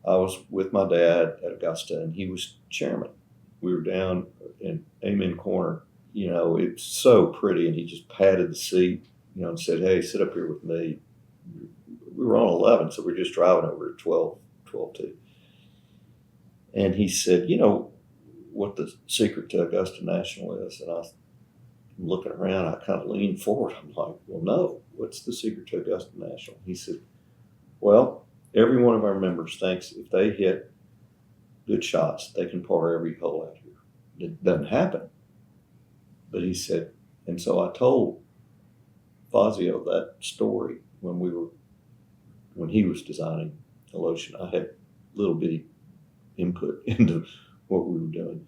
I was with my dad at Augusta, and he was chairman. We were down in Amen Corner. It's so pretty, and he just patted the seat, and said, "Hey, sit up here with me." We were on 11, so we're just driving over at 12-2. And he said, what the secret to Augusta National is? And I'm looking around, I kind of leaned forward. I'm like, well, no, what's the secret to Augusta National? He said, well, every one of our members thinks if they hit good shots, they can par every hole out here. It doesn't happen. But he said, and so I told Fazio that story when he was designing Alotion. I had little bitty input into what we were doing.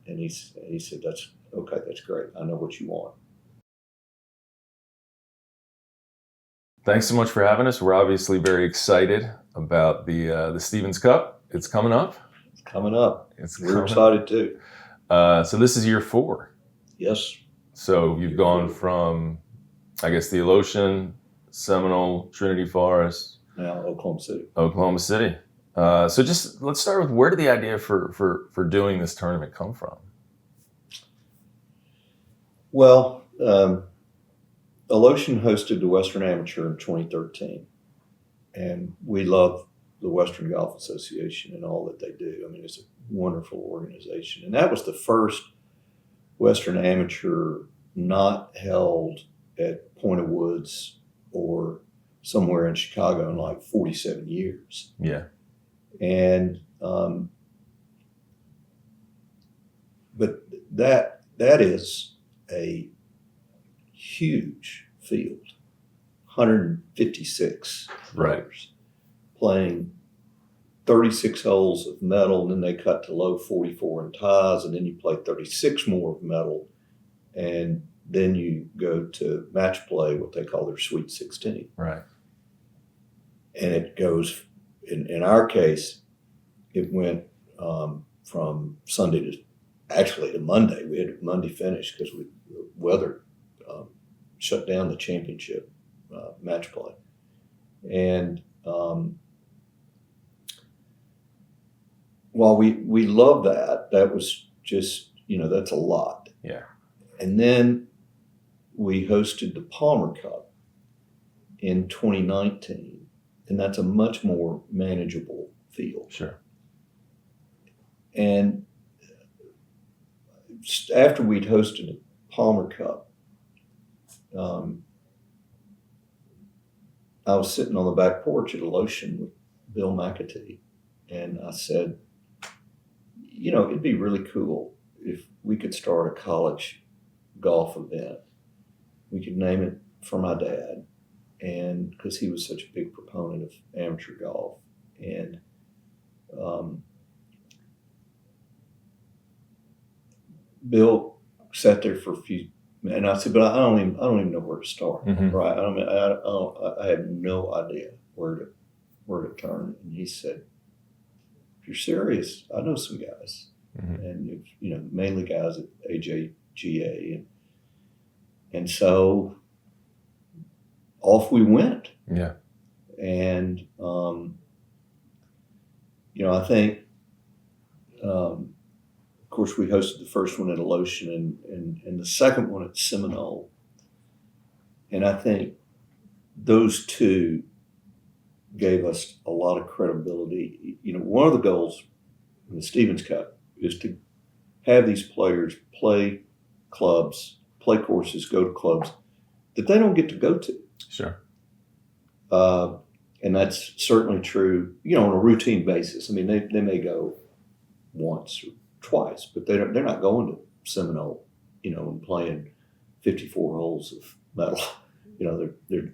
And he said, that's okay, that's great. I know what you want. Thanks so much for having us. We're obviously very excited about the Stevens Cup. It's coming up. We're excited too. So this is year 4. Yes. So you've gone from, I guess, the Alotion, Seminole, Trinity Forest. Now Oklahoma City. So just let's start with, where did the idea for doing this tournament come from? Well, Alotion hosted the Western Amateur in 2013, and we love the Western Golf Association and all that they do. I mean, it's a wonderful organization, and that was the first Western Amateur not held at Point of Woods or somewhere in Chicago in like 47 years. Yeah. And but that is a huge field, 156 players playing 36 holes of metal, and then they cut to low 44 in ties, and then you play 36 more of metal, and then you go to match play, what they call their Sweet 16. Right. And it goes, in our case, it went from Sunday to Monday. We had a Monday finish because the weather shut down the championship match play. And while we love that was just, that's a lot. Yeah. And then we hosted the Palmer Cup in 2019, and that's a much more manageable field. Sure. And after we'd hosted the Palmer Cup, I was sitting on the back porch at Alotion with Bill McAtee, and I said, it'd be really cool if we could start a college golf event. We could name it for my dad, and because he was such a big proponent of amateur golf. And Bill sat there for a few, and I said, but I don't even know where to start. Mm-hmm. Right? I had no idea where to turn. And he said, if you're serious, I know some guys, mm-hmm. and mainly guys at AJGA, and so off we went. Yeah. And I think, of course, we hosted the first one at Alotion and the second one at Seminole. And I think those two gave us a lot of credibility. One of the goals in the Stevens Cup is to have these players play clubs, play courses, go to clubs that they don't get to go to. Sure. And that's certainly true, on a routine basis. I mean, they may go once or twice, but they're not going to Seminole, and playing 54 holes of metal. They're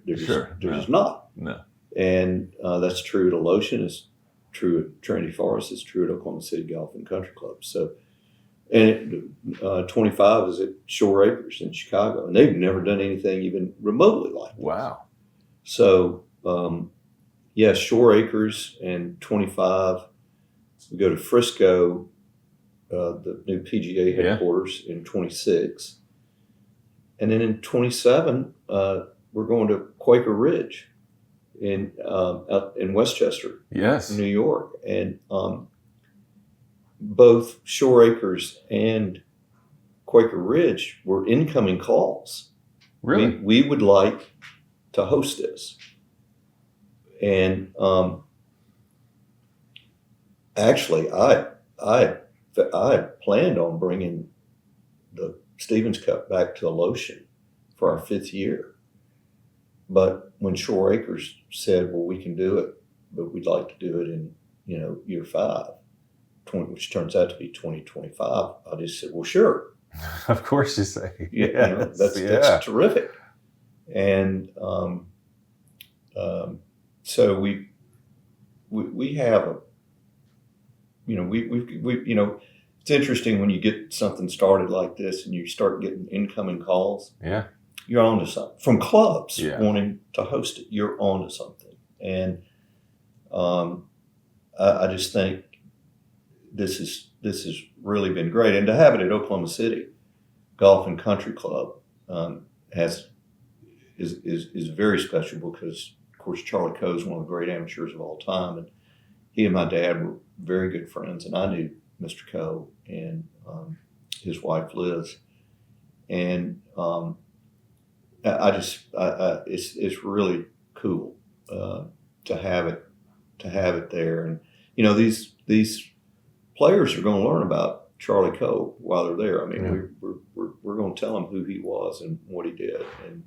just not. No. And that's true at Alotion. It's true at Trinity Forest. It's true at Oklahoma City Golf and Country Club. So, and 25 is at Shoreacres in Chicago, and they've never done anything even remotely like this. Wow. So, Shoreacres and 25. We go to Frisco, the new PGA headquarters, in 26. And then in 27, we're going to Quaker Ridge out in Westchester, Yes. New York, and both Shoreacres and Quaker Ridge were incoming calls. Really? We would like to host this, and actually, I planned on bringing the Stevens Cup back to Alotion for our 5th year. But when Shoreacres said, well, we can do it, but we'd like to do it in, year 5, which turns out to be 2025, I just said, well, sure. Of course you say. Yes. That's terrific. And so we have a, it's interesting when you get something started like this and you start getting incoming calls. Yeah. You're on to something. From clubs wanting to host it, you're on to something. And I just think this has really been great. And to have it at Oklahoma City Golf and Country Club is very special because, of course, Charlie Coe is one of the great amateurs of all time. And he and my dad were very good friends. And I knew Mr. Coe and his wife, Liz. And it's really cool to have it there, and these players are going to learn about Charlie Coe while they're there. I mean, we're going to tell them who he was and what he did, and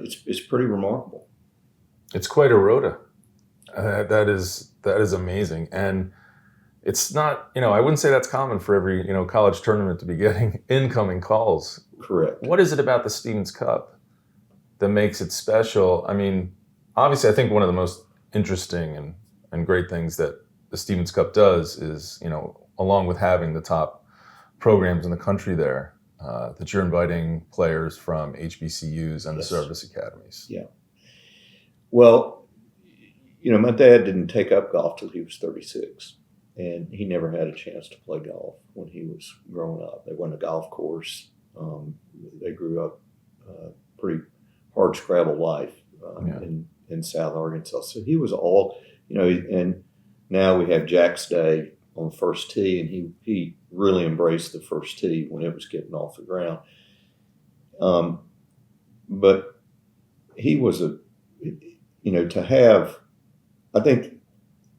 it's pretty remarkable. It's quite a rota. That is amazing, and it's not, I wouldn't say that's common for every, college tournament to be getting incoming calls. Correct. What is it about the Stevens Cup that makes it special? I mean, obviously, I think one of the most interesting and great things that the Stevens Cup does is, along with having the top programs in the country there, that you're inviting players from HBCUs and the service academies. Yeah. Well, my dad didn't take up golf till he was 36. And he never had a chance to play golf when he was growing up. They went to a golf course. They grew up pretty hard scrabble life in South Arkansas. So he was all, and now we have Jack's Day on the first tee, and he really embraced the first tee when it was getting off the ground. But he was to have, I think,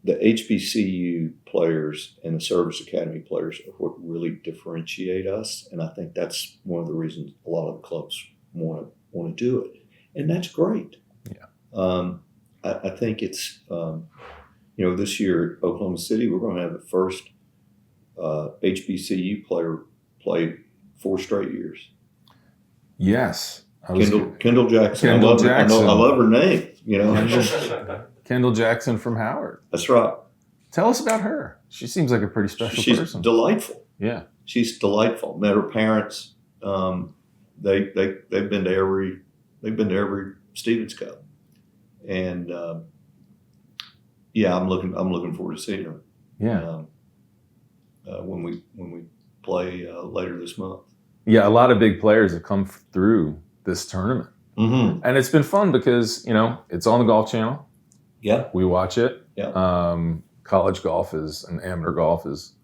the HBCU players and the service academy players are what really differentiate us, and I think that's one of the reasons a lot of the clubs want to do it, and that's great. Yeah. I think it's this year at Oklahoma City we're going to have the first HBCU player play 4 straight years. Yes. Kendall Jackson. I love her name. Kendall Jackson from Howard. That's right. Tell us about her. She seems like a pretty special person. She's delightful. Yeah. She's delightful. Met her parents. They've been to every Stevens Cup, and I'm looking forward to seeing her. Yeah. When we play later this month. Yeah, a lot of big players have come through this tournament, and it's been fun because it's on the Golf Channel. Yeah, we watch it. Yeah. College golf and amateur golf is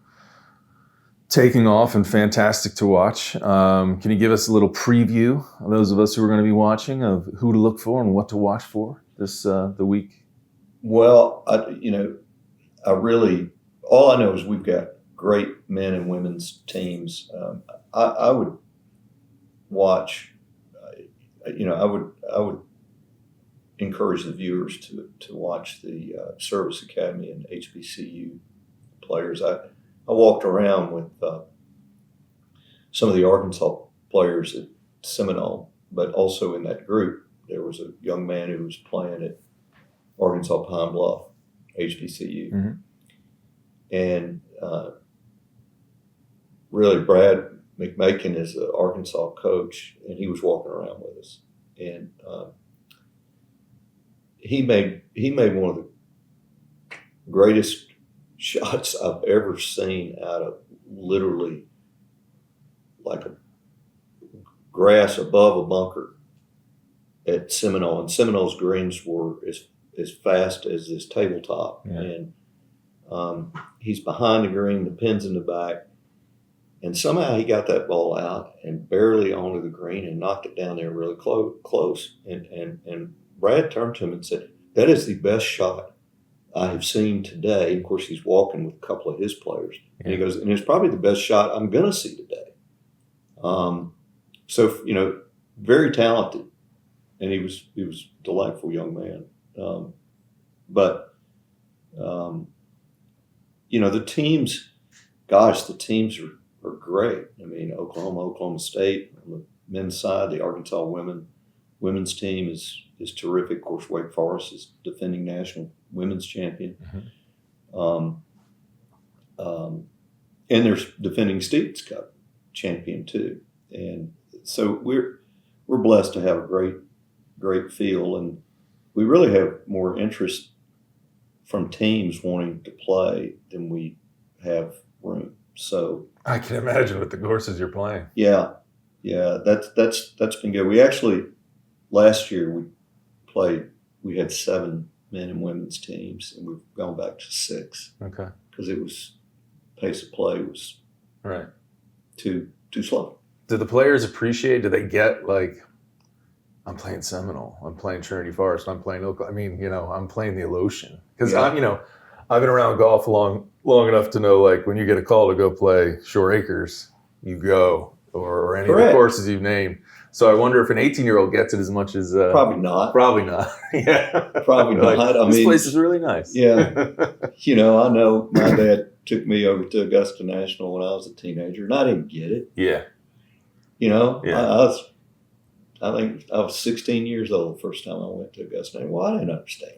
taking off and fantastic to watch. Can you give us a little preview of those of us who are going to be watching of who to look for and what to watch for this the week? Well, I really all I know is we've got great men and women's teams. I would watch. I would encourage the viewers to watch the Service Academy and HBCU players. I walked around with some of the Arkansas players at Seminole, but also in that group there was a young man who was playing at Arkansas Pine Bluff, HBCU, and really Brad McMakin is the Arkansas coach, and he was walking around with us, and he made one of the greatest shots I've ever seen out of literally like a grass above a bunker at Seminole, and Seminole's greens were as fast as this tabletop. Yeah. And he's behind the green, the pin's in the back. And somehow he got that ball out and barely onto the green and knocked it down there really close. And Brad turned to him and said, "That is the best shot I have seen today." Of course, he's walking with a couple of his players. Yeah. And he goes, "And it's probably the best shot I'm going to see today." So, very talented. And he was a delightful young man. The teams, the teams are great. I mean, Oklahoma State on the men's side, the Arkansas women's team is terrific. Of course, Wake Forest is defending national women's champion. Mm-hmm. And they're defending Stevens Cup champion too. And so we're blessed to have a great field, and we really have more interest from teams wanting to play than we have room. So I can imagine with the courses you're playing. Yeah, that's been good. We actually last year we had 7 men and women's teams, and we've gone back to 6. Okay. Because it was pace of play was right too slow. Do the players appreciate? Do they get like, I'm playing Seminole, I'm playing Trinity Forest, I'm playing Oakland. I mean, I'm playing the Alotion because I've been around golf long enough to know, like, when you get a call to go play Shoreacres, you go, or any of the courses you've named. So I wonder if an 18-year-old gets it as much as probably not. Probably not. Yeah. Probably not. Like, this place is really nice. Yeah. I know my dad took me over to Augusta National when I was a teenager, and I didn't get it. Yeah. Yeah. I think I was 16 years old the first time I went to Augusta National. Well, I didn't understand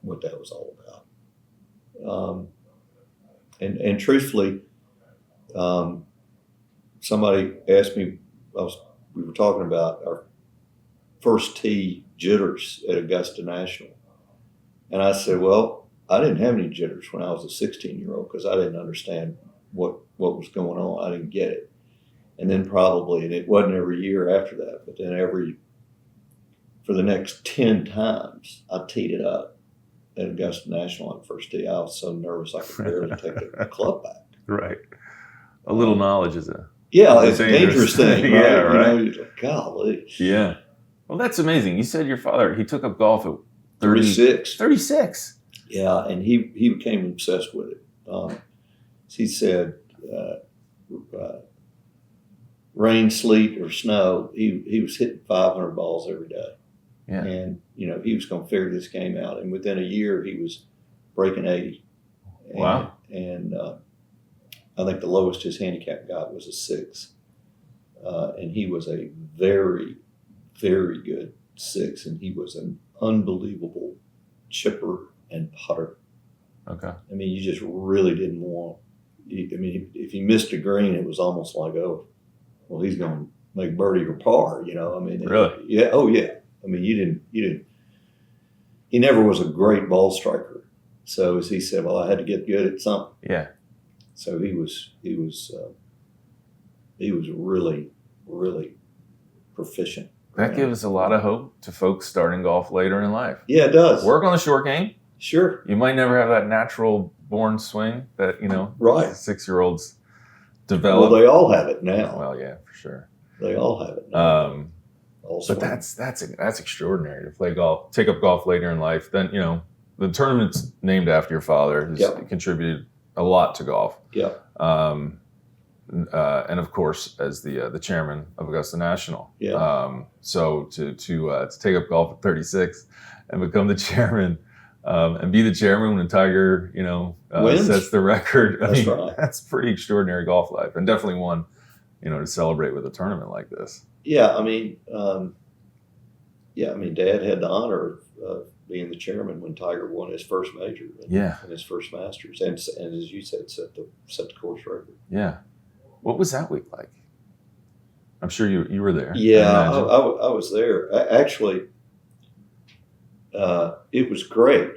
what that was all about. And truthfully, somebody asked me, we were talking about our first tee jitters at Augusta National. And I said, well, I didn't have any jitters when I was a 16-year-old because I didn't understand what was going on. I didn't get it. And then and it wasn't every year after that, but then for the next 10 times, I teed it up at Augusta National on the first tee. I was so nervous I could barely take the club back. Right. A little knowledge is it's a dangerous thing, right? Yeah, right. You're like, golly. Yeah. Well, that's amazing. You said your father, he took up golf at 36. 36. Yeah, and he became obsessed with it. He said, rain, sleet, or snow, he was hitting 500 balls every day. Yeah. And, he was going to figure this game out. And within a year, he was breaking 80. Wow. And I think the lowest his handicap got was a 6. And he was a very, very good 6. And he was an unbelievable chipper and putter. Okay. I mean, you just really didn't want. If he missed a green, it was almost like, oh, well, he's going to make birdie or par. Really? Yeah. Oh, yeah. I mean, you didn't. He never was a great ball striker. So as he said, well, I had to get good at something. Yeah. So he was really, really proficient. That gives a lot of hope to folks starting golf later in life. Yeah, it does. Work on the short game. Sure. You might never have that natural born swing that, right. 6-year-olds develop. Well, they all have it now. Well, yeah, for sure. They all have it now. But that's extraordinary to play golf, take up golf later in life. Then, the tournament's named after your father, who's contributed a lot to golf. Yeah. And of course, as the chairman of Augusta National. Yeah. So to take up golf at 36 and become the chairman, and be the chairman when Tiger, sets the record. Right. That's pretty extraordinary golf life, and definitely one, to celebrate with a tournament like this. Yeah, Dad had the honor of being the chairman when Tiger won his first major and his first Masters, and as you said, set the course record. Yeah. What was that week like? I'm sure you were there. Yeah, I was there. Actually, it was great.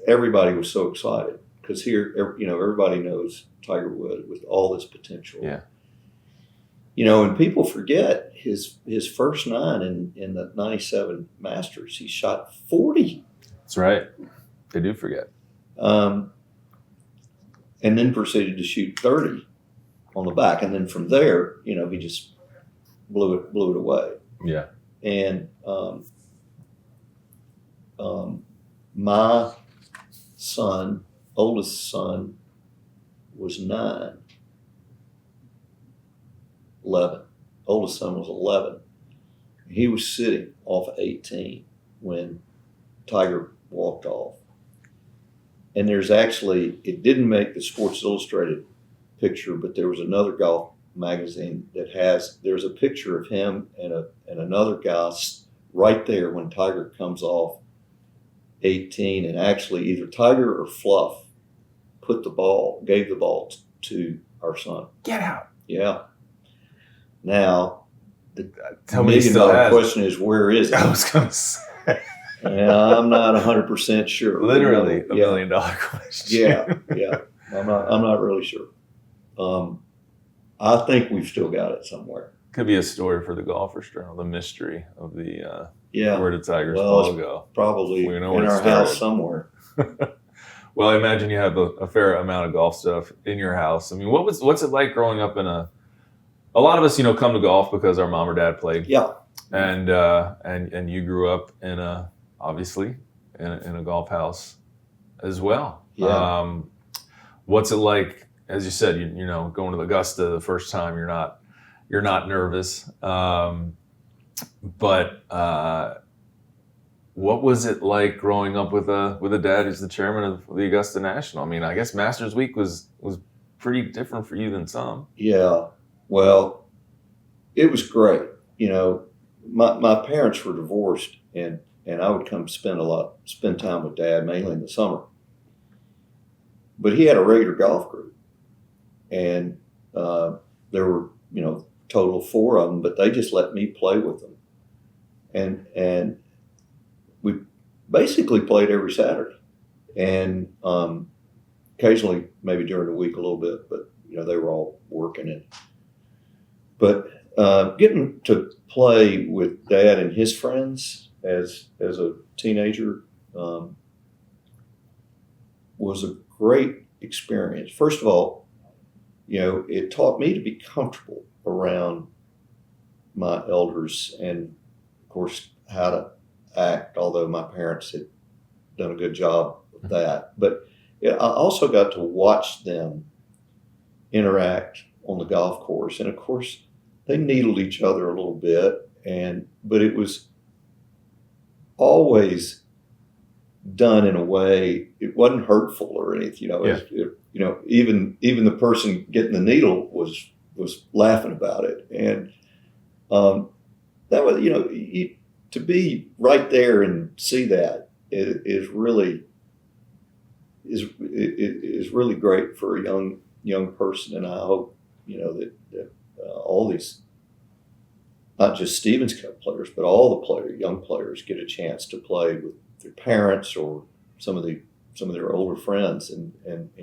Everybody was so excited because here, everybody knows Tiger Woods with all this potential. Yeah. And people forget his first 9 in the '97 Masters. He shot 40. That's right. They do forget. And then proceeded to shoot 30 on the back, and then from there, he just blew it away. Yeah. And my son, oldest son, was 9. 11. Oldest son was 11. He was sitting off 18 when Tiger walked off. And there's actually, it didn't make the Sports Illustrated picture, but there was another golf magazine that there's a picture of him and another guy right there when Tiger comes off 18. And actually either Tiger or Fluff gave the ball to our son. Get out. Yeah. Now, the Tell me $1 million question is, where is it? I was going to say. I'm not 100% sure. Literally $1 million question. Yeah. I'm not really sure. I think we've still got it somewhere. Could be a story for the Golfers Journal, the mystery of the where did Tiger's ball go? Probably in our house somewhere. Well, I imagine you have a fair amount of golf stuff in your house. I mean, what's it like growing up in a lot of us, come to golf because our mom or dad played. Yeah. And you grew up obviously in a golf house as well. Yeah. What's it like, as you said, going to Augusta the first time, you're not nervous. But what was it like growing up with a dad who's the chairman of the Augusta National? I mean, I guess Masters Week was pretty different for you than some. Yeah. Well, it was great. My parents were divorced, and I would come spend time with Dad, mainly in the summer. But he had a regular golf group, and there were total of 4 of them, but they just let me play with them, and we basically played every Saturday, and occasionally maybe during the week a little bit, but they were all working it. But getting to play with Dad and his friends as a teenager was a great experience. First of all, it taught me to be comfortable around my elders and, of course, how to act, although my parents had done a good job of that. But I also got to watch them interact on the golf course. And, of course, they needled each other a little bit, but it was always done in a way, it wasn't hurtful or anything. Even the person getting the needle was laughing about it, and that was to be right there and see that is really great for a young person, and I hope that all these, not just Stevens Cup players, but all the young players get a chance to play with their parents or some of their older friends and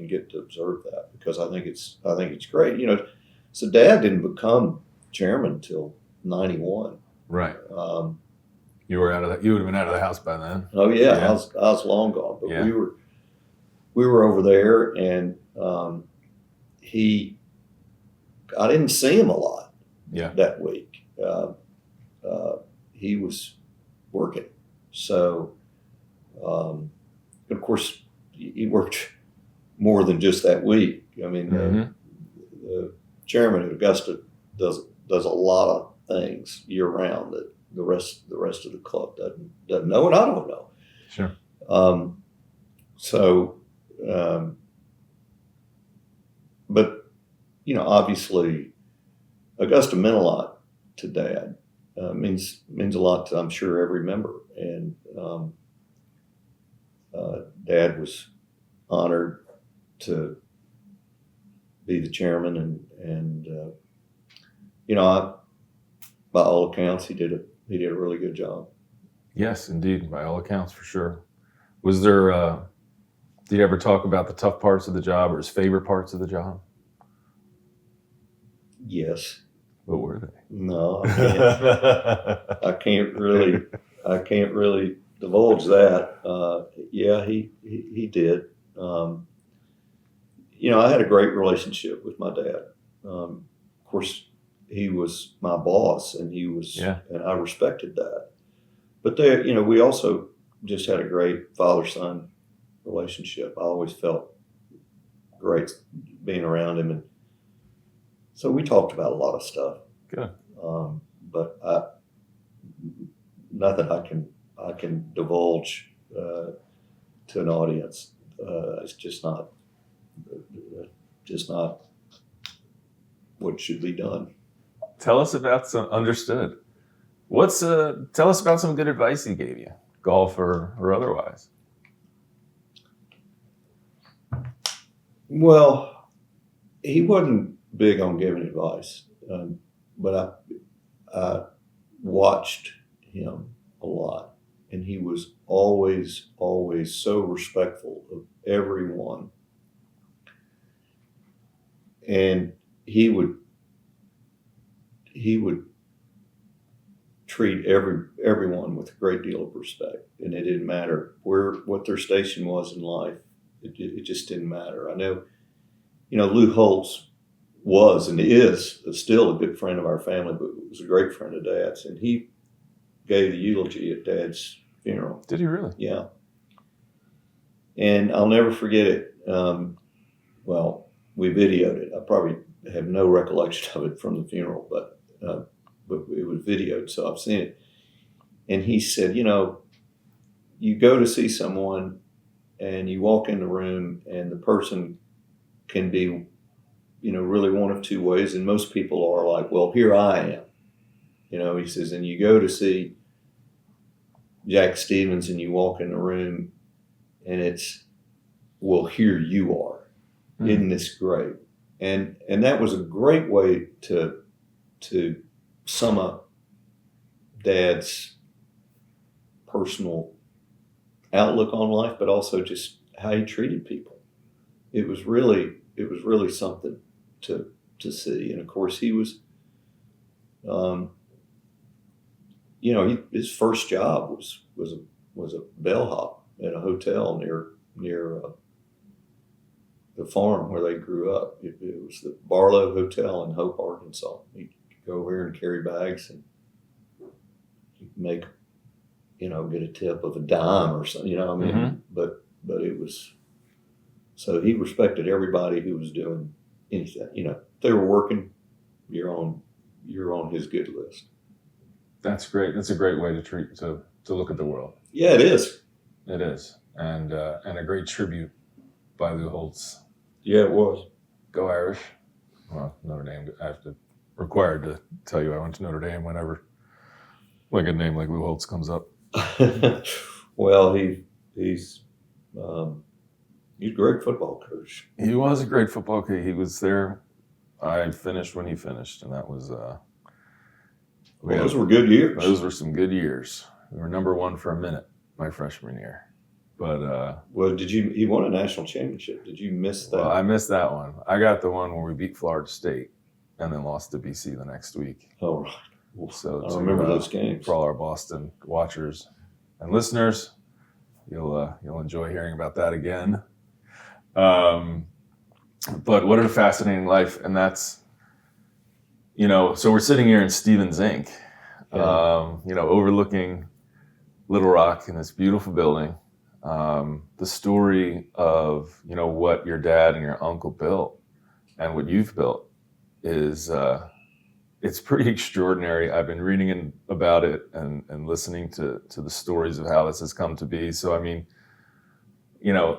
get to observe that, because I think it's great. So Dad didn't become chairman until '91. Right. You would have been out of the house by then. Oh yeah. I was long gone, but we were over there, and I didn't see him a lot. Yeah. That week. He was working, so of course he worked more than just that week. I mean, the chairman at Augusta does a lot of things year round that the rest of the club doesn't know, and I don't know. Sure. But obviously, Augusta meant a lot to Dad. Means a lot to, I'm sure, every member, and Dad was honored to be the chairman, and by all accounts, he did a really good job. Yes, indeed, by all accounts, for sure. Was there? Did you ever talk about the tough parts of the job or his favorite parts of the job? Yes. What were they? No, I can't really divulge that. Yeah, he did. I had a great relationship with my dad. Of course, he was my boss, and and I respected that. But we also just had a great father-son relationship. I always felt great being around him, and so we talked about a lot of stuff. Good. But nothing I can divulge to an audience. It's just not what should be done. Tell us about understood. Tell us about some good advice he gave you, golf or otherwise. Well, he wasn't big on giving advice, but I watched him a lot, and he was always so respectful of everyone, and he would treat everyone with a great deal of respect, and it didn't matter what their station was in life. It just didn't matter. I know, Lou Holtz was and is still a good friend of our family, but was a great friend of Dad's, and he gave the eulogy at Dad's funeral. Did he really? Yeah. And I'll never forget it. Well, we videoed it. I probably have no recollection of it from the funeral, but it was videoed, so I've seen it. And he said, you go to see someone and you walk in the room, and the person can be, really one of two ways. And most people are like, well, here I am. He says, and you go to see Jack Stevens and you walk in the room and it's, well, here you are. Mm-hmm. Isn't this great? And that was a great way to sum up Dad's personal outlook on life, but also just how he treated people. It was really something to see. And of course, he was, his first job was a bellhop at a hotel near the farm where they grew up. It was the Barlow Hotel in Hope, Arkansas. He'd go over here and carry bags and make, get a tip of a dime or something, Mm-hmm. But it was, so he respected everybody who was doing anything. If they were working, you're on his good list. That's great. That's a great way to look at the world. Yeah, it is. It is. And a great tribute by Lou Holtz. Yeah, it was. Go Irish. Well, Notre Dame, I have to required to tell you I went to Notre Dame whenever like a name like Lou Holtz comes up. Well, he's a great football coach. He was a great football coach. He was there. I finished when he finished, and that was those were good years. Those were some good years. We were number one for a minute my freshman year. But well, he won a national championship. Did you miss that? Well, I missed that one. I got the one where we beat Florida State and then lost to BC the next week. Oh, right. So I remember those games. For all our Boston watchers and listeners, you'll enjoy hearing about that again. But what a fascinating life, and that's so we're sitting here in Stevens Inc. Yeah. Overlooking Little Rock in this beautiful building. The story of what your dad and your uncle built and what you've built is it's pretty extraordinary. I've been reading about it and listening to the stories of how this has come to be. So I mean, I've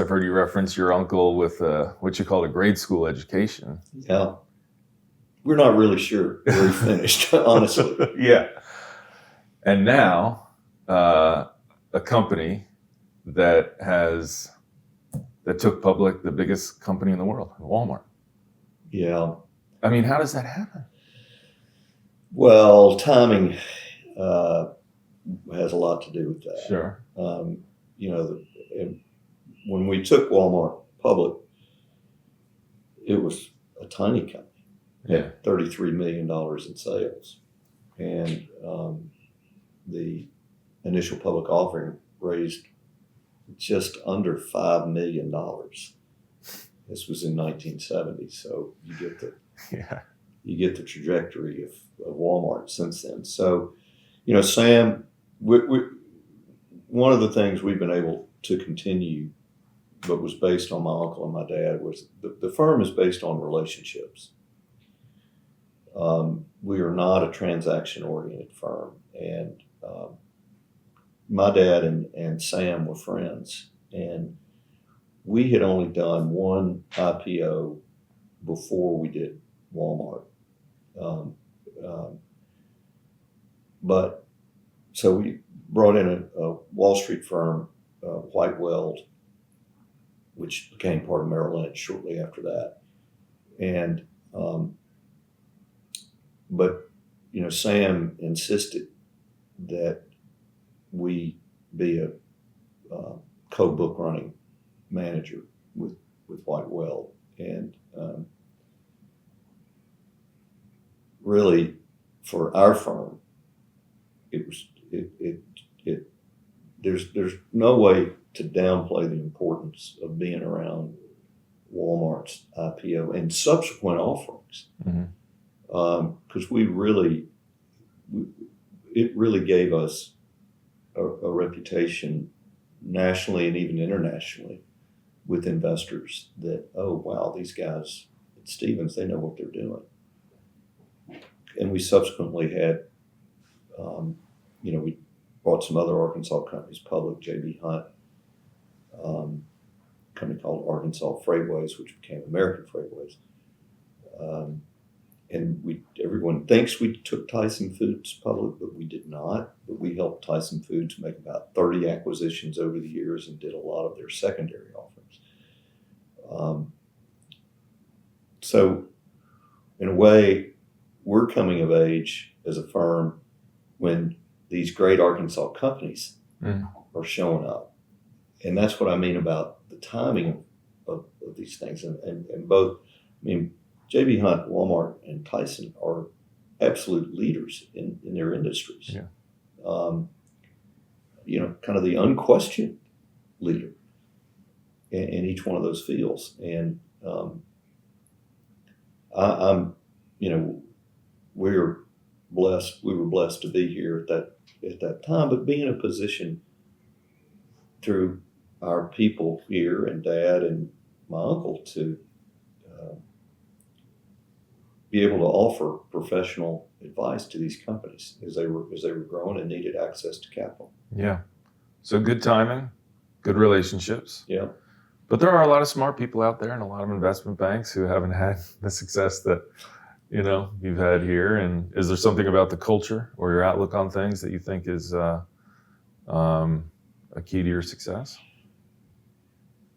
heard you reference your uncle with what you call a grade school education. Yeah, we're not really sure where he finished, honestly. Yeah, and now a company that took public the biggest company in the world, Walmart. Yeah. I mean, how does that happen? Well, timing has a lot to do with that. Sure. When we took Walmart public, it was a tiny company. had $33 million in sales. And the initial public offering raised just under $5 million. This was in 1970, so you get the trajectory of Walmart since then. So, Sam, one of the things we've been able to continue, but was based on my uncle and my dad, was the firm is based on relationships. We are not a transaction-oriented firm, and my dad and Sam were friends, and we had only done one IPO before we did Walmart. But so we brought in a Wall Street firm, White Weld, which became part of Merrill Lynch shortly after that. And but Sam insisted that we be a co-book running manager with White Weld, and really for our firm, there's no way to downplay the importance of being around Walmart's IPO and subsequent offerings, because it really gave us a reputation nationally and even internationally with investors that, oh wow, these guys at Stephens, they know what they're doing. And we subsequently had, we brought some other Arkansas companies public, J.B. Hunt, a company called Arkansas Freightways, which became American Freightways. And everyone thinks we took Tyson Foods public, but we did not. But we helped Tyson Foods make about 30 acquisitions over the years and did a lot of their secondary offerings. So in a way, we're coming of age as a firm when these great Arkansas companies are showing up. And that's what I mean about the timing of these things. And both, J.B. Hunt, Walmart, and Tyson are absolute leaders in their industries. Yeah. Kind of the unquestioned leader in each one of those fields. And we were blessed to be here at that time, but be in a position through our people here and Dad and my uncle to be able to offer professional advice to these companies as they were growing and needed access to capital. Yeah. So good timing, good relationships. Yeah. But there are a lot of smart people out there and a lot of investment banks who haven't had the success that you've had here. And is there something about the culture or your outlook on things that you think is a key to your success?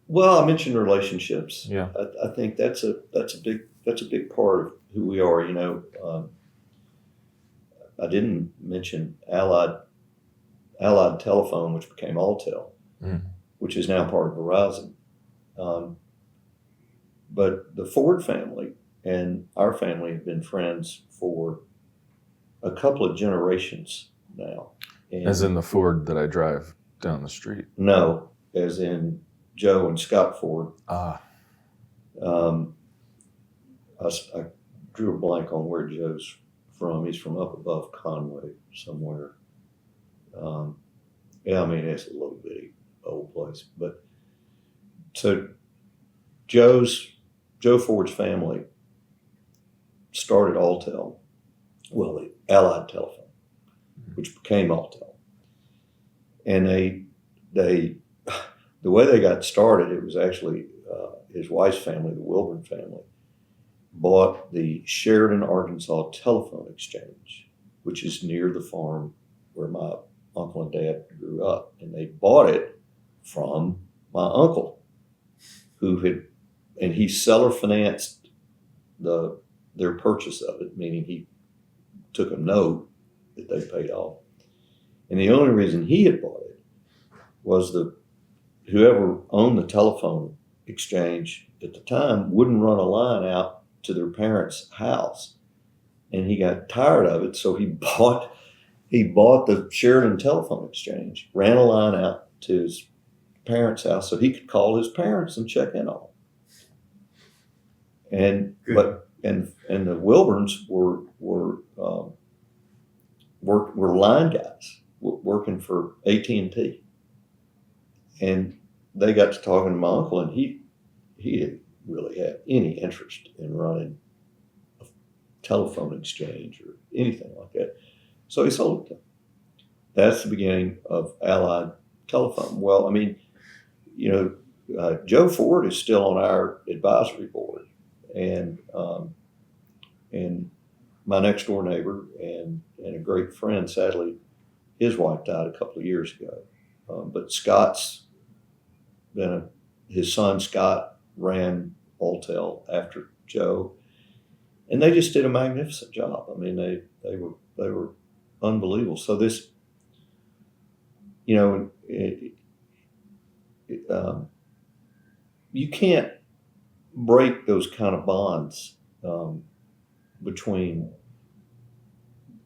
Well, I mentioned relationships. Yeah. I think that's a big part of who we are. I didn't mention Allied Telephone, which became Alltel, which is now part of Verizon. But the Ford family and our family have been friends for a couple of generations now. And as in the Ford that I drive down the street? No, as in Joe and Scott Ford. Ah. I drew a blank on where Joe's from. He's from up above Conway somewhere. It's a little bitty old place. But so Joe Ford's family started Alltel, the Allied Telephone, which became Alltel. And the way they got started, it was actually his wife's family, the Wilburn family, bought the Sheridan, Arkansas Telephone Exchange, which is near the farm where my uncle and dad grew up. And they bought it from my uncle, and he seller financed their purchase of it, meaning he took a note that they paid off. And the only reason he had bought it was whoever owned the telephone exchange at the time wouldn't run a line out to their parents' house, and he got tired of it, so he bought the Sheridan Telephone Exchange, ran a line out to his parents' house so he could call his parents and check in on them. And the Wilburns were line guys working for AT&T, and they got to talking to my uncle, and he didn't really have any interest in running a telephone exchange or anything like that. So he sold it to them. That's the beginning of Allied Telephone. Well, I mean, Joe Ford is still on our advisory board, and my next door neighbor and a great friend, sadly, his wife died a couple of years ago. But his son Scott ran Alltel after Joe, and they just did a magnificent job. I mean, they were unbelievable. So this, you can't break those kind of bonds between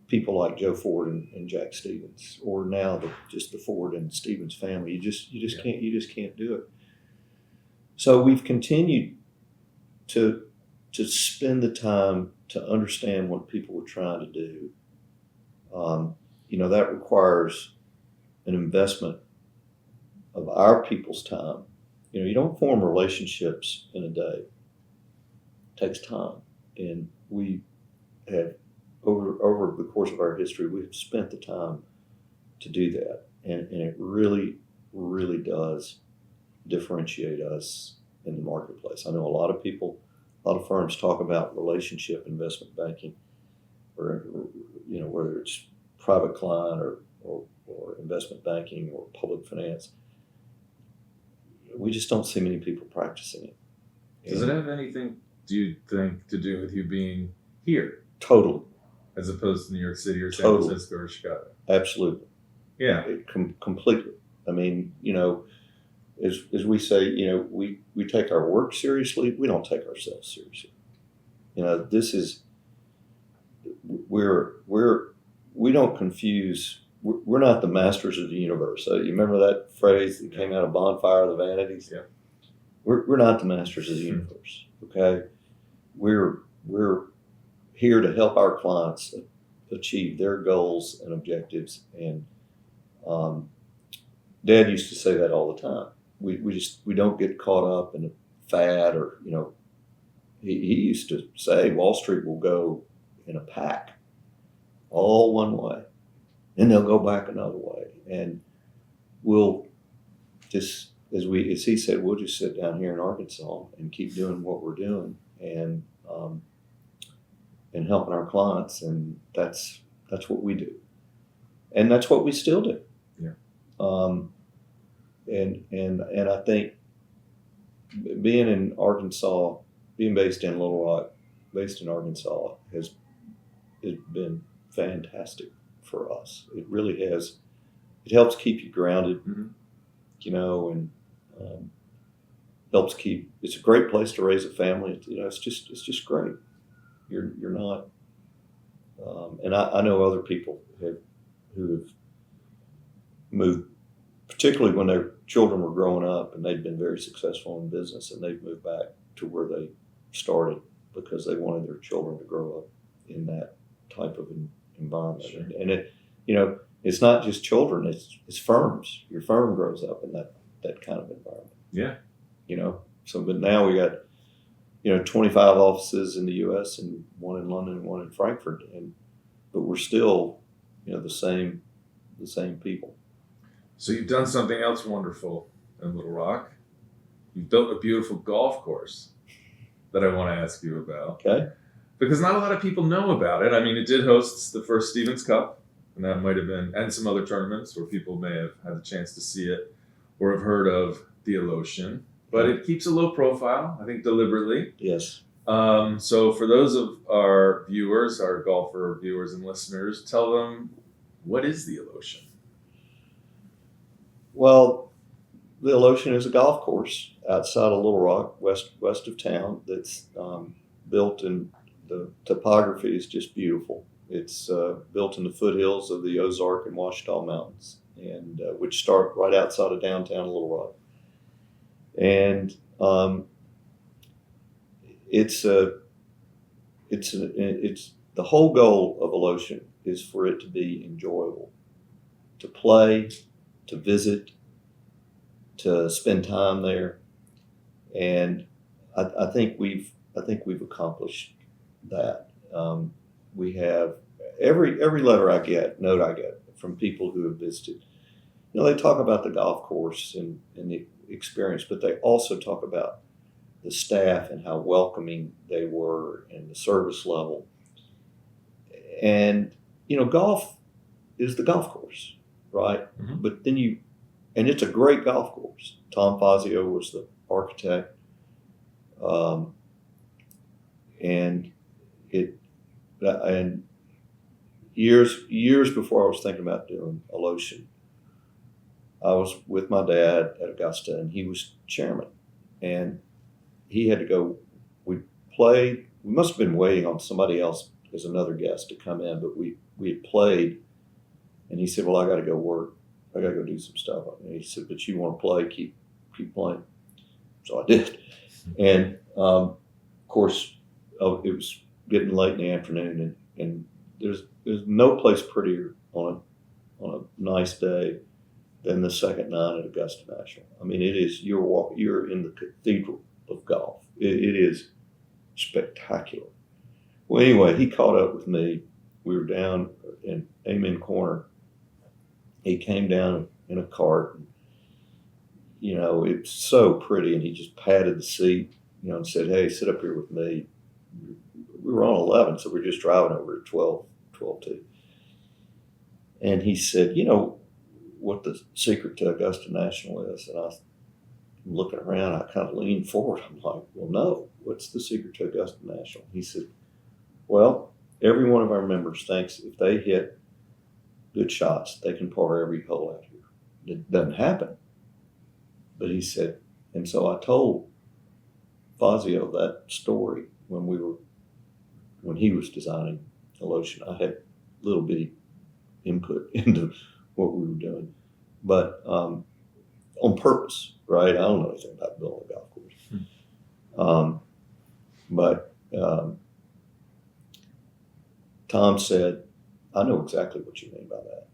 people like Joe Ford and Jack Stevens, or now just the Ford and Stevens family. You just can't do it. So we've continued to spend the time to understand what people were trying to do. That requires an investment of our people's time. You don't form relationships in a day. It takes time. And we have, over the course of our history, we've spent the time to do that. And it really, really does differentiate us in the marketplace. I know a lot of firms talk about relationship investment banking, or whether it's private client or investment banking or public finance. We just don't see many people practicing it. Does it have anything, do you think, to do with you being here? Totally. As opposed to New York City or San Francisco or Chicago? Absolutely. Yeah. Completely. I mean, as we say, we take our work seriously. We don't take ourselves seriously. This is, we don't confuse. We're not the masters of the universe. You remember that phrase that came out of Bonfire of the Vanities? Yeah. We're not the masters of the universe. Okay. We're here to help our clients achieve their goals and objectives. And Dad used to say that all the time. We don't get caught up in a fad, or he used to say Wall Street will go in a pack, all one way, and they'll go back another way, and we'll just, as he said, we'll just sit down here in Arkansas and keep doing what we're doing, and helping our clients, and that's what we do, and that's what we still do. Yeah. And I think being in Arkansas, being based in Little Rock, based in Arkansas, has been fantastic for us. It really has. It helps keep you grounded, and helps keep. It's a great place to raise a family. It's just great. You're not, and I know other people who have moved, particularly when their children were growing up and they'd been very successful in business, and they've moved back to where they started because they wanted their children to grow up in that type of environment. Sure. And it, it's not just children; it's firms. Your firm grows up in that kind of environment. Yeah. So, but now we got 25 offices in the U.S. and one in London and one in Frankfurt, but we're still the same people. So you've done something else wonderful in Little Rock. You've built a beautiful golf course that I want to ask you about. Okay. Because not a lot of people know about it. I mean, it did host the first Stevens Cup, and that might have been, and some other tournaments where people may have had the chance to see it or have heard of the Alotion. But it keeps a low profile, I think deliberately. Yes. So for those of our viewers, our golfer viewers and listeners, tell them, what is the Alotion? Well, the Alotion is a golf course outside of Little Rock, west of town, that's built in the topography is just beautiful. It's built in the foothills of the Ozark and Ouachita Mountains, and which start right outside of downtown Little Rock. And it's the whole goal of Alotion is for it to be enjoyable, to play, to visit, to spend time there, and I think we've accomplished that. We have every note I get from people who have visited. They talk about the golf course and the experience, but they also talk about the staff and how welcoming they were and the service level. And golf is the golf course, right? Mm-hmm. But then and it's a great golf course. Tom Fazio was the architect, and years before I was thinking about doing Alotion, I was with my dad at Augusta, and he was chairman, and he had to go. We played. We must have been waiting on somebody else as another guest to come in, but we had played, and he said, "Well, I got to go work. I got to go do some stuff." And he said, "But you want to play? Keep playing." So I did, and of course, it was getting late in the afternoon, and there's no place prettier on a nice day than the second nine at Augusta National. I mean, it is you're in the cathedral of golf. It is spectacular. Well, anyway, he caught up with me. We were down in Amen Corner. He came down in a cart. And, it's so pretty, and he just patted the seat, and said, "Hey, sit up here with me." We were on 11, so we're just driving over at 12:2. And he said, what the secret to Augusta National is? And I'm looking around, I kind of leaned forward. I'm like, well, no, what's the secret to Augusta National? He said, well, every one of our members thinks if they hit good shots, they can par every hole out here. It doesn't happen. But he said, and so I told Fazio that story when he was designing Alotion. I had little bitty input into what we were doing, but on purpose, right? I don't know anything about building a golf course. But Tom said, "I know exactly what you mean by that."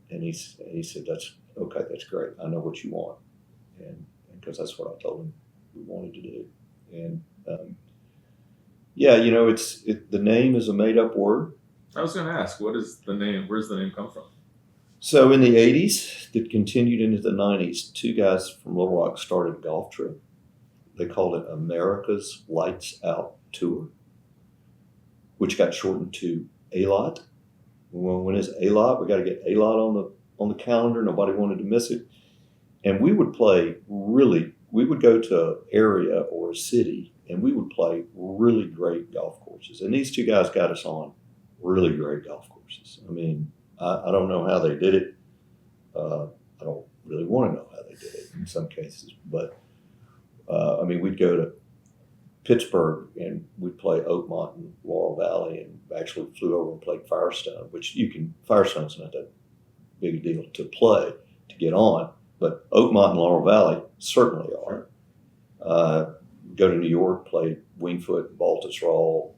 And he said, "That's okay, that's great. I know what you want." And because that's what I told him we wanted to do. And the name is a made-up word. I was going to ask, what is the name? Where's the name come from? So in the 80s, that continued into the 90s, two guys from Little Rock started a golf trip. They called it America's Lights Out Tour, which got shortened to ALOT. Well, when is ALOT? We got to get ALOT on the calendar. Nobody wanted to miss it. And we would we would go to an area or a city, and we would play really great golf courses. And these two guys got us on really great golf courses. I mean, I don't know how they did it. I don't really want to know how they did it in some cases. But, we'd go to Pittsburgh, and we'd play Oakmont and Laurel Valley, and actually flew over and played Firestone, which Firestone's not that big a deal to play, to get on. But Oakmont and Laurel Valley certainly are. Go to New York, play Wingfoot and Baltusrol.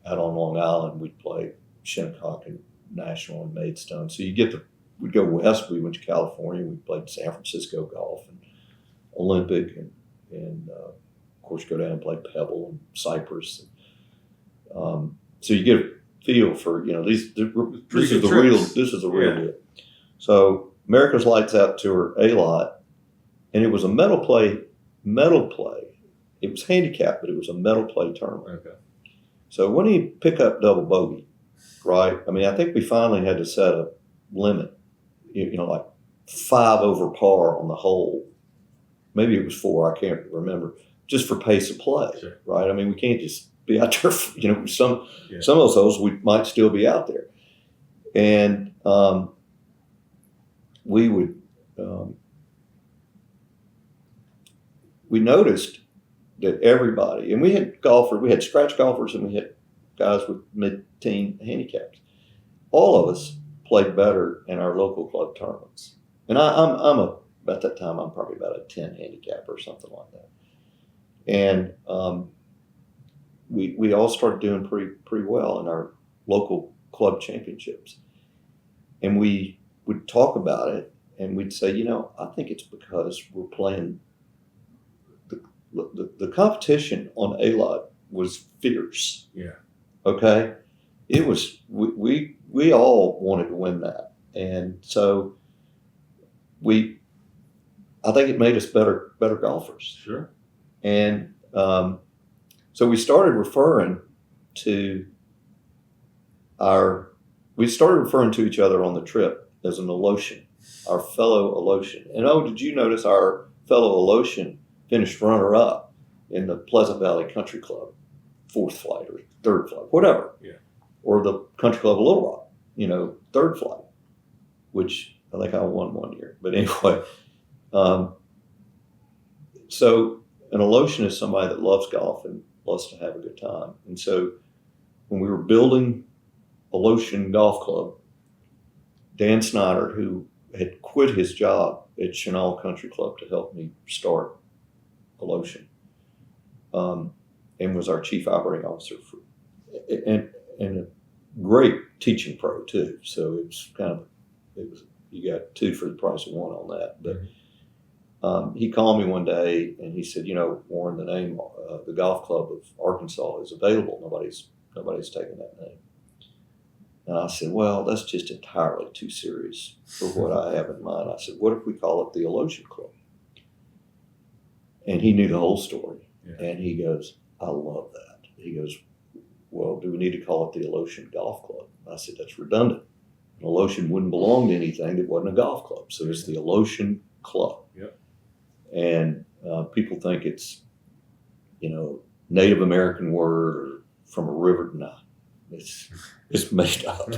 Out on Long Island, we'd play Shinnecock and National and Maidstone. So we'd go west. We went to California. We played San Francisco golf and Olympic, and of course go down and play Pebble and Cypress. So you get a feel for this is the real deal. So America's Lights Out Tour, A-Lot, and it was a medal play. It was handicapped, but it was a medal play tournament. Okay. So when you pick up double bogey, right? I mean, I think we finally had to set a limit, like 5 over par on the hole. Maybe it was 4, I can't remember, just for pace of play, sure. Right? I mean, we can't just be out there, some of those holes we might still be out there. And we noticed that everybody, and we had golfers, we had scratch golfers, and we had guys with mid-teen handicaps. All of us played better in our local club tournaments. And at that time, I'm probably about a 10 handicap or something like that. And we all started doing pretty well in our local club championships. And we would talk about it, and we'd say, I think it's because we're playing. The competition on A-Lot was fierce. Yeah. Okay. It was, we all wanted to win that. And so I think it made us better golfers. Sure. And so we started referring to each other on the trip as an Alotion, our fellow Alotion. And did you notice our fellow Alotion finished runner-up in the Pleasant Valley Country Club, 4th flight or 3rd flight, whatever. Yeah. Or the Country Club of Little Rock, 3rd flight, which I think I won one year. But anyway, so an Alotion is somebody that loves golf and loves to have a good time. And so when we were building Alotion Golf Club, Dan Snyder, who had quit his job at Chenal Country Club to help me start Alotion, and was our chief operating officer and a great teaching pro too. So you got 2 for the price of 1 on that. But he called me one day and he said, Warren, the name, the Golf Club of Arkansas is available. Nobody's taken that name. And I said, well, that's just entirely too serious for what I have in mind. I said, what if we call it the Alotian Club? And he knew the whole story. Yeah. And he goes, I love that. He goes, well, do we need to call it the Alotion Golf Club? I said, that's redundant. An Alotion wouldn't belong to anything that wasn't a golf club. So it's the Alotion Club. Yep. And people think it's, Native American word or from a river. No, it's made up.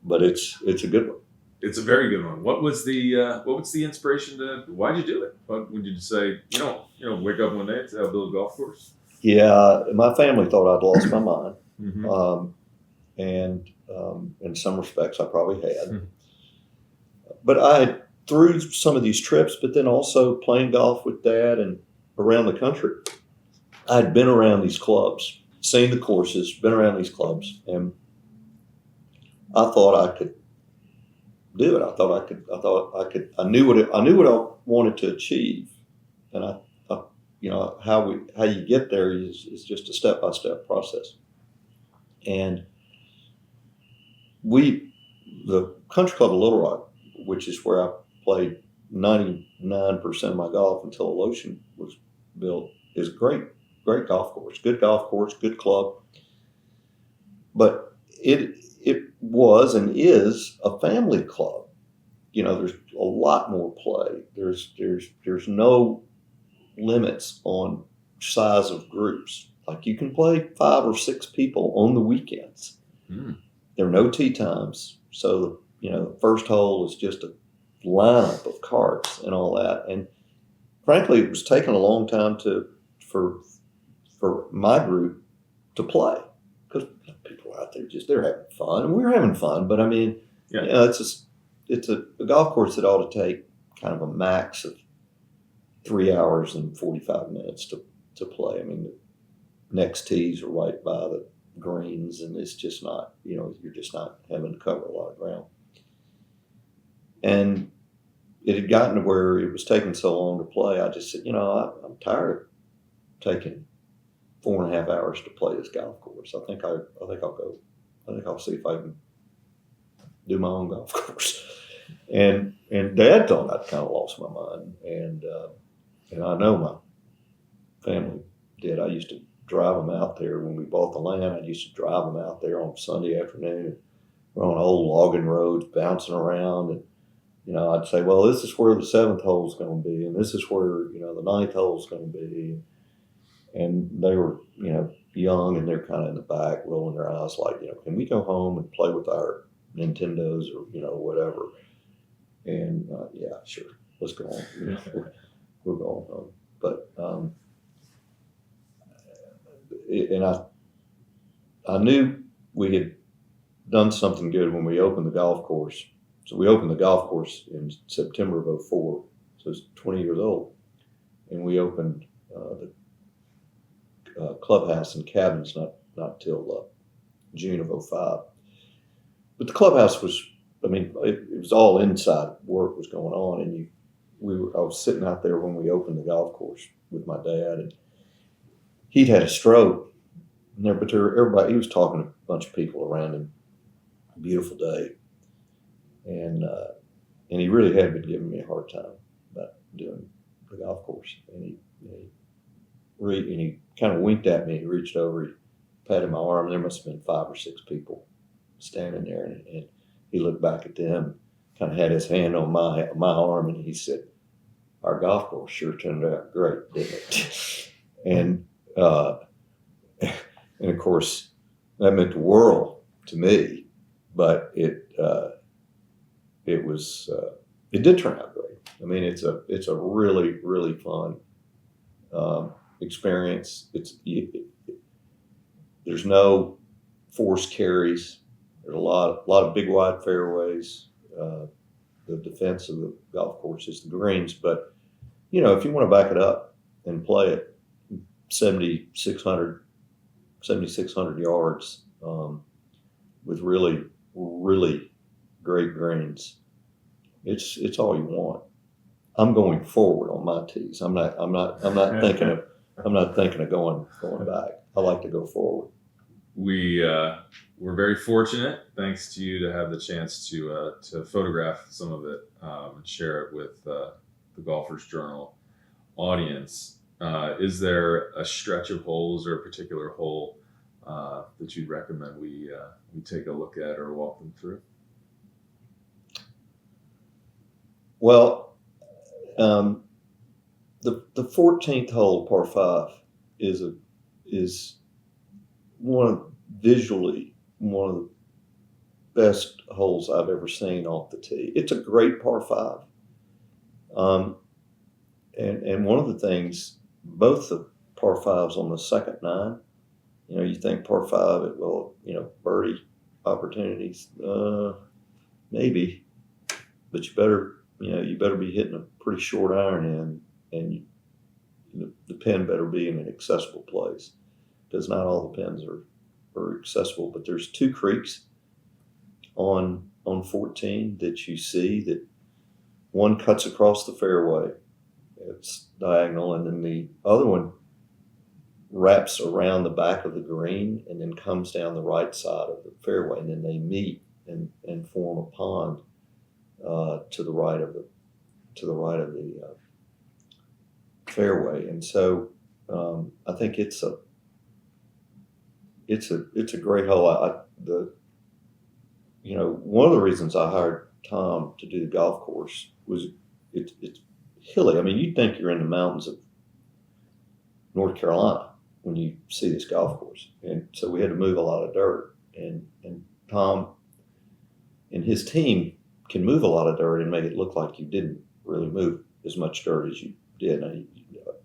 But it's a good one. It's a very good one. What was the inspiration why'd you do it? What would you say, wake up one day and say, I'll build a golf course? Yeah, my family thought I'd lost my mind. Mm-hmm. And in some respects I probably had. Mm-hmm. But I had, through some of these trips, but then also playing golf with Dad and around the country, I'd been around these clubs, seen the courses, been around these clubs, and I thought I could do it. I knew what I wanted to achieve, and how you get there is just a step-by-step process. And the Country Club of Little Rock, which is where I played 99% of my golf until Alotion was built, is great golf course, good golf course, good club. But it was and is a family club. There's a lot more play. There's no limits on size of groups. Like you can play 5 or 6 people on the weekends. Mm. There are no tee times. So, the first hole is just a lineup of carts and all that. And frankly, it was taking a long time for my group to play because people out there they're having fun and we're having fun. But I mean, yeah. It's a golf course that ought to take kind of a max of 3 hours and 45 minutes to play. I mean, the next tees are right by the greens, and it's just not, you're just not having to cover a lot of ground. And it had gotten to where it was taking so long to play. I just said, I'm tired of taking 4.5 hours to play this golf course. I think I'll go. I think I'll see if I can do my own golf course. And Dad thought I'd kind of lost my mind, and I know my family did. I used to drive them out there when we bought the land. I used to drive them out there on Sunday afternoon. We're on old logging roads, bouncing around, and I'd say, well, this is where the 7th hole is going to be, and this is where the 9th hole is going to be. And they were, young, and they're kind of in the back, rolling their eyes like, can we go home and play with our Nintendos or whatever? And yeah, sure, let's go on. We're going home. But and I knew we had done something good when we opened the golf course. So we opened the golf course in September of '04. So it's 20 years old. And we opened the clubhouse and cabins not till June of '05. But the clubhouse was, it was all inside work was going on. And I was sitting out there when we opened the golf course with my dad, and he'd had a stroke. But everybody, he was talking to a bunch of people around him. Beautiful day. And he really had been giving me a hard time about doing the golf course. And he kind of winked at me. He reached over, he patted my arm, and there must have been 5 or 6 people standing there. And he looked back at them, kind of had his hand on my arm, and he said, "Our golf course sure turned out great, didn't it?" And of course, that meant the world to me. But it did turn out great. It's a really, really fun experience. There's no forced carries. There's a lot of big wide fairways. The defense of the golf course is the greens, but if you want to back it up and play it 7,600 yards with really, really great greens, it's all you want. I'm going forward on my tees. I'm not thinking of going back. I like to go forward. We're very fortunate, thanks to you, to have the chance to photograph some of it and share it with the Golfers Journal audience. Is there a stretch of holes or a particular hole that you'd recommend we take a look at or walk them through? Well, the 14th hole, par 5, is visually one of the best holes I've ever seen off the tee. It's a great par 5. And one of the things, both the par 5s on the second 9, you think par 5, birdie opportunities, maybe, but you better be hitting a pretty short iron and the pin better be in an accessible place, because not all the pins are accessible. But there's 2 creeks on 14 that you see, that one cuts across the fairway. It's diagonal, and then the other one wraps around the back of the green and then comes down the right side of the fairway, and then they meet and form a pond to the right of the fairway. And so I think it's a great hole. One of the reasons I hired Tom to do the golf course was it's hilly. You'd think you're in the mountains of North Carolina when you see this golf course. And so we had to move a lot of dirt. And Tom and his team can move a lot of dirt and make it look like you didn't really move as much dirt as you did. Now,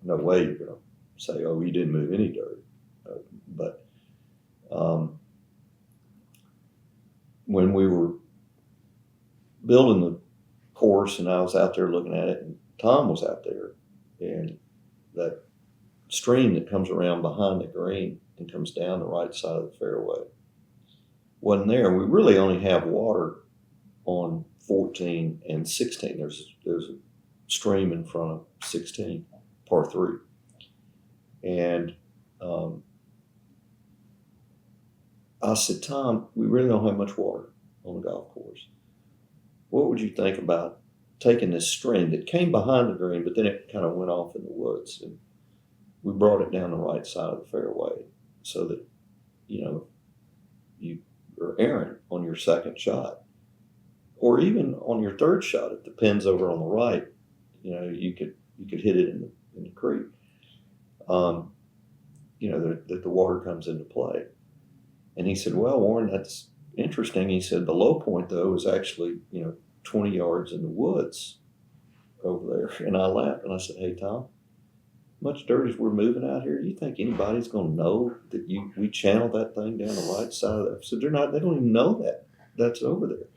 no way you're going to say, "Oh, you didn't move any dirt." But when we were building the course and I was out there looking at it, and Tom was out there, and that stream that comes around behind the green and comes down the right side of the fairway wasn't there. We really only have water on 14 and 16. There's a stream in front of 16, par 3. And I said, "Tom, we really don't have much water on the golf course. What would you think about taking this stream that came behind the green, but then it kind of went off in the woods, and we brought it down the right side of the fairway so that, you are errant on your second shot, or even on your third shot, if the pin's over on the right, you could hit it in the creek. That the water comes into play." And he said, "Well, Warren, that's interesting." He said, "The low point, though, is actually, 20 yards in the woods over there." And I laughed and I said, "Hey, Tom, much dirt as we're moving out here, you think anybody's going to know that we channeled that thing down the right side of that? So they don't even know that's over there.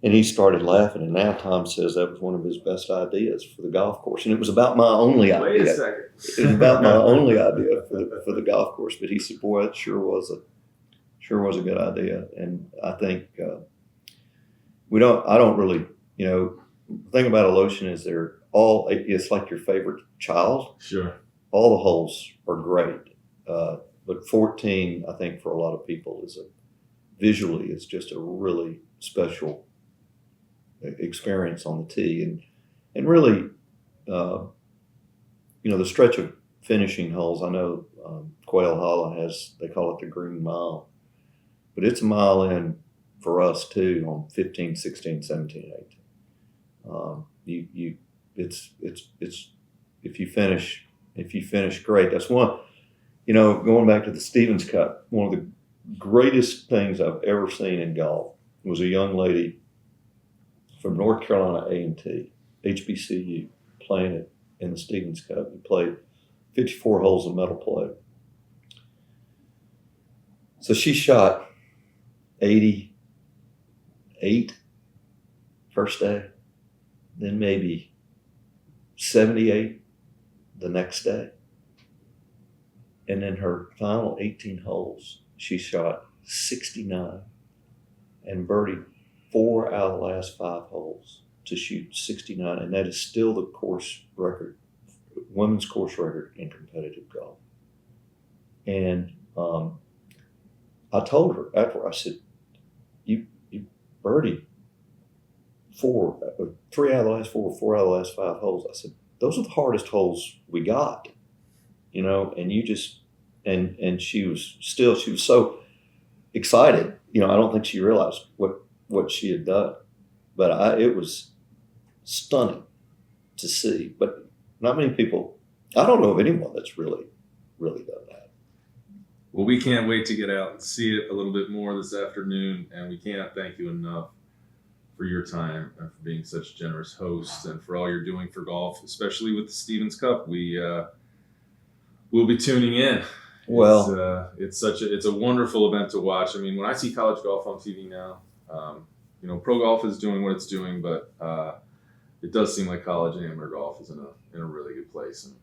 And he started laughing, and now Tom says that was one of his best ideas for the golf course. And it was about my only idea. Wait a second. It was about my only idea for the golf course. But he said, boy, it sure was a good idea. And I think I don't really, the thing about Alotion is it's like your favorite child. Sure. All the holes are great. But 14, I think for a lot of people visually it's just a really special experience on the tee, and really, the stretch of finishing holes. I know Quail Hollow they call it the Green Mile, but it's a mile in for us too on 15, 16, 17, 18. It's if you finish great. That's one. Going back to the Stevens Cup, one of the greatest things I've ever seen in golf was a young lady from North Carolina A&T, HBCU, playing it in the Stevens Cup. He played 54 holes of metal play. So she shot 88 first day, then maybe 78 the next day. And then her final 18 holes, she shot 69 and birdied 4 out of the last 5 holes to shoot 69, and that is still the course record, women's course record in competitive golf. And I told her after, I said, you birdied 3 out of the last 4 out of the last 5 holes. I said, those are the hardest holes we got, and you just, and she was so excited. I don't think she realized what she had done, but it was stunning to see. But not many people, I don't know of anyone that's really done that. Well, we can't wait to get out and see it a little bit more this afternoon, and we can't thank you enough for your time and for being such a generous host and for all you're doing for golf, especially with the Stevens Cup. We'll be tuning in. Well, it's a wonderful event to watch. I mean, when I see college golf on TV now, pro golf is doing what it's doing, but it does seem like college and amateur golf is in a really good place. And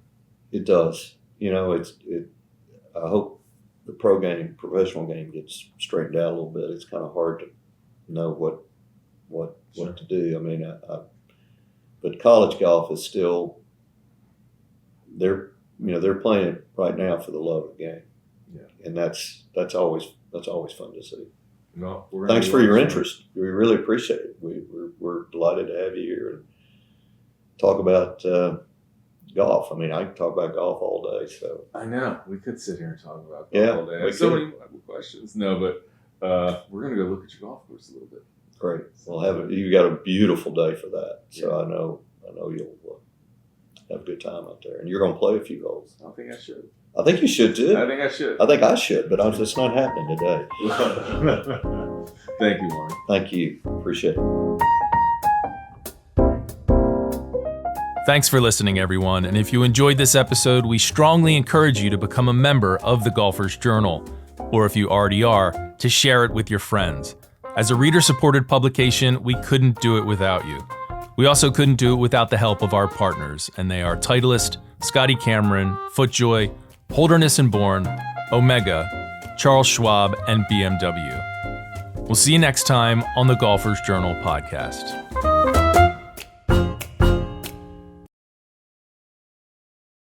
it does. I hope the professional game gets straightened out a little bit. It's kind of hard to know what to do. I mean, but college golf is still, they're playing it right now for the love of the game. Yeah. And that's always fun to see. No, thanks for your interest. We really appreciate it. We're delighted to have you here and talk about golf. I mean, I can talk about golf all day. So I know we could sit here and talk about golf all day. I have so many questions. No, but we're gonna go look at your golf course a little bit. Great. Well, you got a beautiful day for that. So yeah. I know you'll have a good time out there, and you're gonna play a few holes. I think I should. I think you should too. I think I should. I think I should, but it's not happening today. Thank you, Warren. Thank you. Appreciate it. Thanks for listening, everyone. And if you enjoyed this episode, we strongly encourage you to become a member of the Golfer's Journal, or if you already are, to share it with your friends. As a reader-supported publication, we couldn't do it without you. We also couldn't do it without the help of our partners, and they are Titleist, Scotty Cameron, FootJoy, Holderness & Bourne, Omega, Charles Schwab, and BMW. We'll see you next time on the Golfer's Journal podcast.